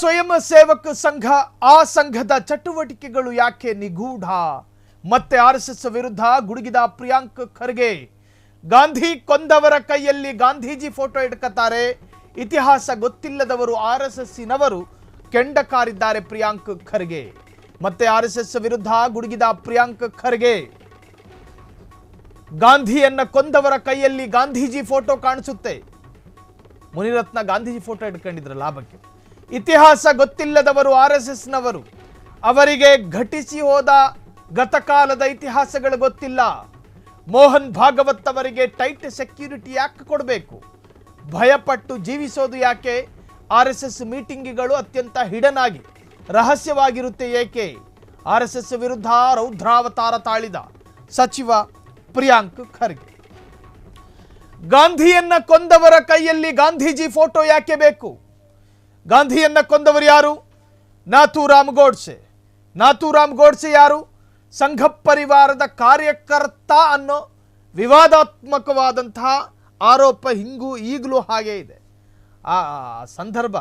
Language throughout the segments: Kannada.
ಸ್ವಯಂ ಸೇವಕ ಸಂಘ ಆ ಸಂಘದ ಚಟುವಟಿಕೆಗಳು ಯಾಕೆ ನಿಗೂಢ? ಮತ್ತೆ ಆರ್ಎಸ್ಎಸ್ ವಿರುದ್ಧ ಗುಡುಗಿದ ಪ್ರಿಯಾಂಕ್ ಖರ್ಗೆ. ಗಾಂಧಿ ಕೊಂದವರ ಕೈಯಲ್ಲಿ ಗಾಂಧೀಜಿ ಫೋಟೋ ಇಟ್ಕತಾರೆ. ಇತಿಹಾಸ ಗೊತ್ತಿಲ್ಲದವರು ಆರ್ಎಸ್ಎಸ್ಸಿನವರು ಕೆಂಡ ಕಾರಿದ್ದಾರೆ ಪ್ರಿಯಾಂಕ್ ಖರ್ಗೆ. ಮತ್ತೆ ಆರ್ಎಸ್ಎಸ್ ವಿರುದ್ಧ ಗುಡುಗಿದ ಪ್ರಿಯಾಂಕ್ ಖರ್ಗೆ. ಗಾಂಧಿಯನ್ನ ಕೊಂದವರ ಕೈಯಲ್ಲಿ ಗಾಂಧೀಜಿ ಫೋಟೋ ಕಾಣಿಸುತ್ತೆ. ಮುನಿರತ್ನ ಗಾಂಧೀಜಿ ಫೋಟೋ ಇಟ್ಕೊಂಡಿದ್ರಲ್ಲ ಆ ಬಗ್ಗೆ. ಇತಿಹಾಸ ಗೊತ್ತಿಲ್ಲದವರು ಆರ್ಎಸ್ಎಸ್ನವರು, ಅವರಿಗೆ ಘಟಿಸಿ ಹೋದ ಗತಕಾಲದ ಇತಿಹಾಸಗಳು ಗೊತ್ತಿಲ್ಲ. ಮೋಹನ್ ಭಾಗವತ್ ಅವರಿಗೆ ಟೈಟ್ ಸೆಕ್ಯೂರಿಟಿ ಯಾಕೆ ಕೊಡಬೇಕು? ಭಯಪಟ್ಟು ಜೀವಿಸೋದು ಯಾಕೆ? ಆರ್ಎಸ್ಎಸ್ ಮೀಟಿಂಗ್ಗಳು ಅತ್ಯಂತ ಹಿಡನ್ ಆಗಿ ರಹಸ್ಯವಾಗಿರುತ್ತೆ ಏಕೆ? ಆರ್ಎಸ್ಎಸ್ ವಿರುದ್ಧ ರೌದ್ರಾವತಾರ ತಾಳಿದ ಸಚಿವ ಪ್ರಿಯಾಂಕ್ ಖರ್ಗೆ. ಗಾಂಧಿಯನ್ನ ಕೊಂದವರ ಕೈಯಲ್ಲಿ ಗಾಂಧೀಜಿ ಫೋಟೋ ಯಾಕೆ ಬೇಕು? ಗಾಂಧಿಯನ್ನ ಕೊಂದವರು ಯಾರು? ನಾಥೂರಾಮ್ ಗೋಡ್ಸೆ. ನಾಥೂರಾಮ್ ಗೋಡ್ಸೆ ಯಾರು? ಸಂಘ ಪರಿವಾರದ ಕಾರ್ಯಕರ್ತ ಅನ್ನೋ ವಿವಾದಾತ್ಮಕವಾದಂತಹ ಆರೋಪ ಈಗಲೂ ಹಾಗೇ ಇದೆ. ಆ ಸಂದರ್ಭ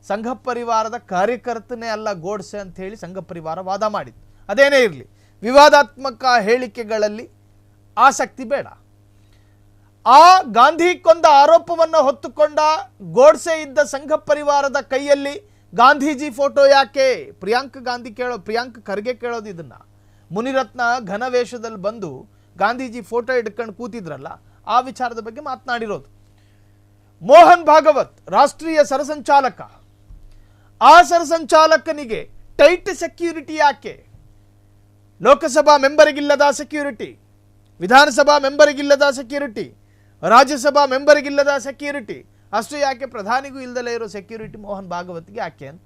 ಸಂಘ ಪರಿವಾರದ ಕಾರ್ಯಕರ್ತನೇ ಅಲ್ಲ ಗೋಡ್ಸೆ ಅಂತ ಹೇಳಿ ಸಂಘ ಪರಿವಾರ ವಾದ ಮಾಡಿತ್ತು. ಅದೇನೇ ಇರಲಿ, ವಿವಾದಾತ್ಮಕ ಹೇಳಿಕೆಗಳಲ್ಲಿ ಆಸಕ್ತಿ ಬೇಡ. ಆ ಗಾಂಧಿ ಕೊಂದ ಆರೋಪವನ್ನು ಹೊತ್ತುಕೊಂಡ ಗೋಡ್ಸೆ ಇದ್ದ ಸಂಘ ಪರಿವಾರದ ಕೈಯಲ್ಲಿ ಗಾಂಧೀಜಿ ಫೋಟೋ ಯಾಕೆ? ಪ್ರಿಯಾಂಕ್ ಖರ್ಗೆ ಕೇಳೋದು ಇದನ್ನ. ಮುನಿರತ್ನ ಘನವೇಷದಲ್ಲಿ ಬಂದು ಗಾಂಧೀಜಿ ಫೋಟೋ ಹಿಡ್ಕೊಂಡು ಕೂತಿದ್ರಲ್ಲ, ಆ ವಿಚಾರದ ಬಗ್ಗೆ ಮಾತನಾಡಿರೋದು. ಮೋಹನ್ ಭಾಗವತ್ ರಾಷ್ಟ್ರೀಯ ಸರಸಂಚಾಲಕ. ಆ ಸರಸಂಚಾಲಕನಿಗೆ ಟೈಟ್ ಸೆಕ್ಯೂರಿಟಿ ಯಾಕೆ? ಲೋಕಸಭಾ ಮೆಂಬರಿಗಿಲ್ಲದ ಸೆಕ್ಯೂರಿಟಿ, ವಿಧಾನಸಭಾ ಮೆಂಬರಿಗಿಲ್ಲದ ಸೆಕ್ಯೂರಿಟಿ, ರಾಜ್ಯಸಭಾ ಮೆಂಬರಿಗಿಲ್ಲದ ಸೆಕ್ಯೂರಿಟಿ, ಅಷ್ಟು ಯಾಕೆ ಪ್ರಧಾನಿಗೂ ಇಲ್ಲದಲೇ ಇರೋ ಸೆಕ್ಯೂರಿಟಿ ಮೋಹನ್ ಭಾಗವತ್ಗೆ ಯಾಕೆ ಅಂತ.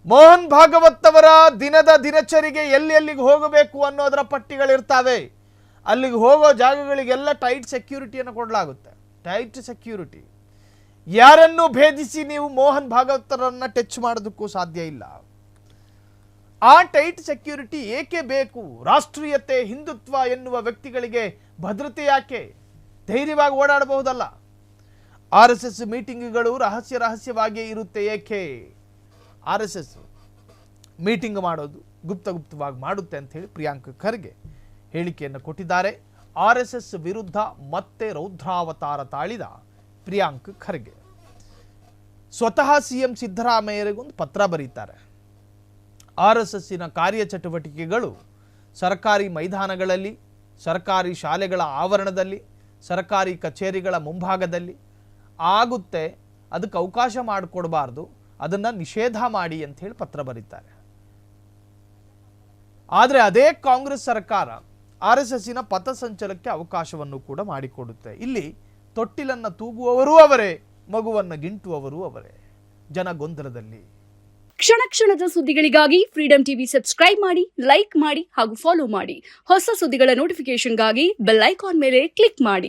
ಮೋಹನ್ ಭಾಗವತ್ ಅವರ ದಿನದ ದಿನಚರಿಗೆ ಎಲ್ಲಿಗೆ ಹೋಗಬೇಕು ಅನ್ನೋದರ ಪಟ್ಟಿಗಳಿರ್ತಾವೆ. ಅಲ್ಲಿಗೆ ಹೋಗೋ ಜಾಗಗಳಿಗೆಲ್ಲ ಟೈಟ್ ಸೆಕ್ಯೂರಿಟಿಯನ್ನು ಕೊಡಲಾಗುತ್ತೆ. Tight security. ಯಾರನ್ನು ಭೇದಿಸಿ ನೀವು ಮೋಹನ್ ಭಾಗವತರನ್ನ ಟಚ್ ಮಾಡೋದಕ್ಕೂ ಸಾಧ್ಯ ಇಲ್ಲ. ಆ ಟೈಟ್ ಸೆಕ್ಯೂರಿಟಿ ಏಕೆ ಬೇಕು? ರಾಷ್ಟ್ರೀಯತೆ, ಹಿಂದುತ್ವ ಎನ್ನುವ ವ್ಯಕ್ತಿಗಳಿಗೆ ಭದ್ರತೆ ಯಾಕೆ? ಧೈರ್ಯವಾಗಿ ಓಡಾಡಬಹುದಲ್ಲ. ಆರ್ಎಸ್ಎಸ್ ಮೀಟಿಂಗ್ಗಳು ರಹಸ್ಯವಾಗಿ ಇರುತ್ತೆ ಏಕೆ? ಆರ್ಎಸ್ಎಸ್ ಮೀಟಿಂಗ್ ಮಾಡೋದು ಗುಪ್ತವಾಗಿ ಮಾಡುತ್ತೆ ಅಂತ ಹೇಳಿ ಪ್ರಿಯಾಂಕ್ ಖರ್ಗೆ ಹೇಳಿಕೆಯನ್ನು ಕೊಟ್ಟಿದ್ದಾರೆ. ಆರ್ಎಸ್ಎಸ್ ವಿರುದ್ಧ ಮತ್ತೆ ರೌದ್ರಾವತಾರ ತಾಳಿದ ಪ್ರಿಯಾಂಕ್ ಖರ್ಗೆ ಸ್ವತಃ ಸಿಎಂ ಸಿದ್ದರಾಮಯ್ಯರಿಗೊಂದು ಪತ್ರ ಬರೀತಾರೆ. ಆರ್ಎಸ್ಎಸ್ಸಿನ ಕಾರ್ಯಚಟುವಟಿಕೆಗಳು ಸರ್ಕಾರಿ ಮೈದಾನಗಳಲ್ಲಿ, ಸರ್ಕಾರಿ ಶಾಲೆಗಳ ಆವರಣದಲ್ಲಿ, ಸರ್ಕಾರಿ ಕಚೇರಿಗಳ ಮುಂಭಾಗದಲ್ಲಿ ಆಗುತ್ತೆ. ಅದಕ್ಕೆ ಅವಕಾಶ ಮಾಡಿಕೊಡಬಾರ್ದು, ಅದನ್ನು ನಿಷೇಧ ಮಾಡಿ ಅಂತ ಹೇಳಿ ಪತ್ರ ಬರೀತಾರೆ. ಆದರೆ ಅದೇ ಕಾಂಗ್ರೆಸ್ ಸರ್ಕಾರ ಆರ್ಎಸ್ಎಸ್ಸಿನ ಪಥಸಂಚಲನಕ್ಕೆ ಅವಕಾಶವನ್ನು ಕೂಡ ಮಾಡಿಕೊಡುತ್ತೆ. ಇಲ್ಲಿ ತೊಟ್ಟಿಲನ್ನು ತೂಗುವವರೂ ಅವರೇ, ಮಗುವನ್ನು ಗಿಂಟುವವರೂ ಅವರೇ. ಜನ ಗೊಂದಲದಲ್ಲಿ. ಕ್ಷಣ ಕ್ಷಣದ ಸುದ್ದಿಗಳಿಗಾಗಿ ಫ್ರೀಡಂ ಟಿವಿ ಸಬ್ಸ್ಕ್ರೈಬ್ ಮಾಡಿ, ಲೈಕ್ ಮಾಡಿ ಹಾಗೂ ಫಾಲೋ ಮಾಡಿ. ಹೊಸ ಸುದ್ದಿಗಳ ನೋಟಿಫಿಕೇಶನ್ಗಾಗಿ ಬೆಲ್ ಐಕಾನ್ ಮೇಲೆ ಕ್ಲಿಕ್ ಮಾಡಿ.